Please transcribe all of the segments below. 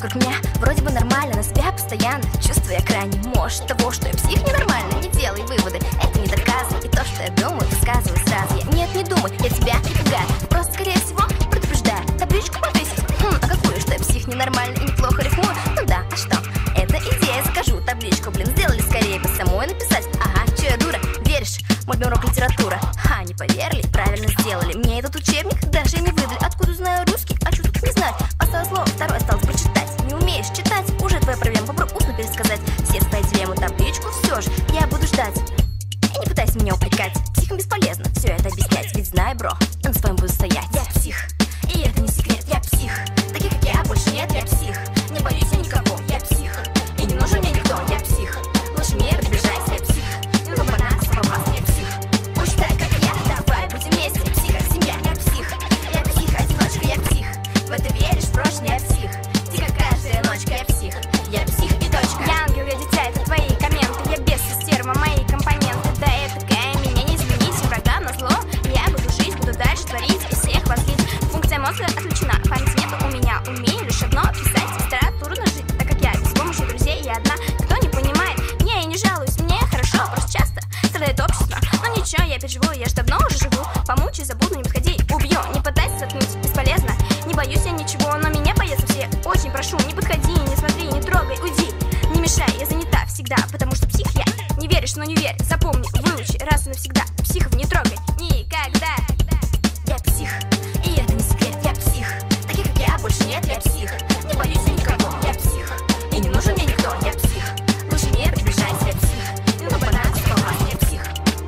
вокруг меня вроде бы нормально, на себя постоянно чувствую я крайне. Может, того, что я псих, ненормально. Не делай выводы, это не доказано. И то, что я думаю, высказываю сразу. Нет, не думай, я тебя не пугаю. Просто, скорее всего, предупреждаю. Табличку повесить? А какую, что я псих, ненормально и неплохо рифмую? Ну да, а что? Это идея, закажу табличку, блин, сделали скорее бы самой написать. Ага, че я дура, веришь? Мой урок литература. Не поверили, правильно сделали. Мне этот учебник даже не выдали. Откуда знаю русский, а что тут не знать? Поставил слово, второе осталось прочитать. Не умеешь читать, уже твоя проблема. Попробуй устно пересказать все свои дилеммы, табличку, все же я буду ждать. И не пытайся меня упрекать, психам бесполезно все это объяснять. Ведь знай, бро, я на своем буду стоять. Я псих, и это не секрет, я псих. Таких как я больше нет, я псих. Не боюсь я никого, я псих. И не нужен мне никто, я псих. Лучше мне приближайся, я псих. Ну по нас, я псих. Учитай, как я, давай будем вместе. Псих, как семья, я псих. Я псих, одиночка, я псих. В это веришь, прошлое, я псих. Тихо каждая ночка, я псих. Я псих и точка. Я ангел, я дитя, это твои комменты. Я без стерва, мои компоненты. Да это такая, меня не изменить. Врага на зло, я буду жить, буду дальше творить и всех возлить. Функция мозга отключена, памяти нету у меня. Умею лишь одно, писать литературу жить. Так как я без помощи друзей, я одна. Кто не понимает, не, я не жалуюсь, мне хорошо. Просто часто страдает общество. Но ничего, я переживу, я ж давно уже живу. Помучай, забуду, не подходи, убью. Не пытайся заткнуть, бесполезно. Не боюсь я ничего, но меня боятся все. Очень прошу, не подходи, не смотри, не трогай, уйди. Не мешай, я занята всегда, потому что псих я. Не веришь, но не верь, запомни, выучи раз и навсегда. Психов не трогай никогда. Я псих, и это не секрет, я псих. Таких как я больше нет, я псих. Не боюсь я никого, я псих. И не нужен мне никто, я псих. Лучше не приближайся, я псих. Ну по нас, я псих.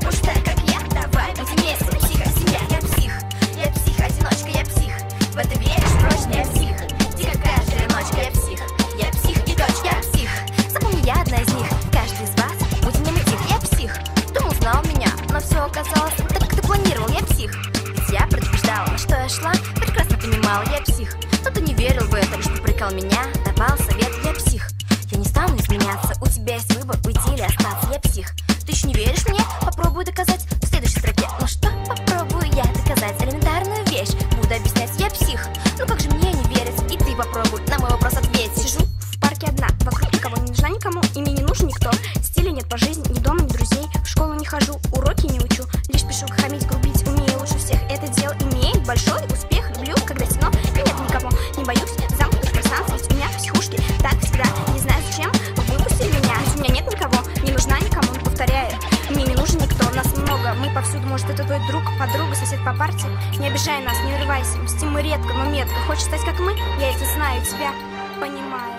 Учитай, как я, давай будем вместе. Псих, как семья, я псих. Я псих, одиночка, я псих. В это веришь, прочно, я псих. Тихо каждая ночка, я псих. Я псих и точка, я псих. Запомни, я одна из них. Каждый из вас будет нем и тих, я псих. Думал, знал меня, но все оказалось не так, как ты планировал, я псих. Ведь я предупреждала, на что я шла, прекрасно понимала, я псих. Но ты не верил в это, лишь попрекал меня, давал совет, я псих. Я не стану изменяться, у тебя есть выбор, уйти или остаться, я псих. Ты еще не веришь мне? Попробую доказать в следующей строке. Ну что попробую я доказать? Элементарную вещь буду объяснять, я псих. Ну как же мне не верить? И ты попробуй на мой вопрос ответить. Сижу в парке одна, вокруг никого, не нужна никому, и мне не нужен никто. Стиля нет по жизни, ни дома, ни друзей. В школу не хожу, уроки не учу. Лишь пишу, хамить, грубить, умею лучше всех. Это дело имеет большой успех. Люблю, когда темно, и нет никого. Не боюсь замкнутых пространств, ведь у меня в психушке так всегда. Не знаю зачем, выпустили меня. У меня нет никого, не нужна никому. Повторяю, мне не нужен никто, нас много. Мы повсюду, может это твой друг, подруга, сосед по парте. Не обижай нас, не нарывайся. Мстим мы редко, но метко. Хочешь стать как мы? Я это знаю, тебя понимаю.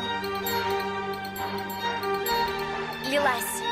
Лилась.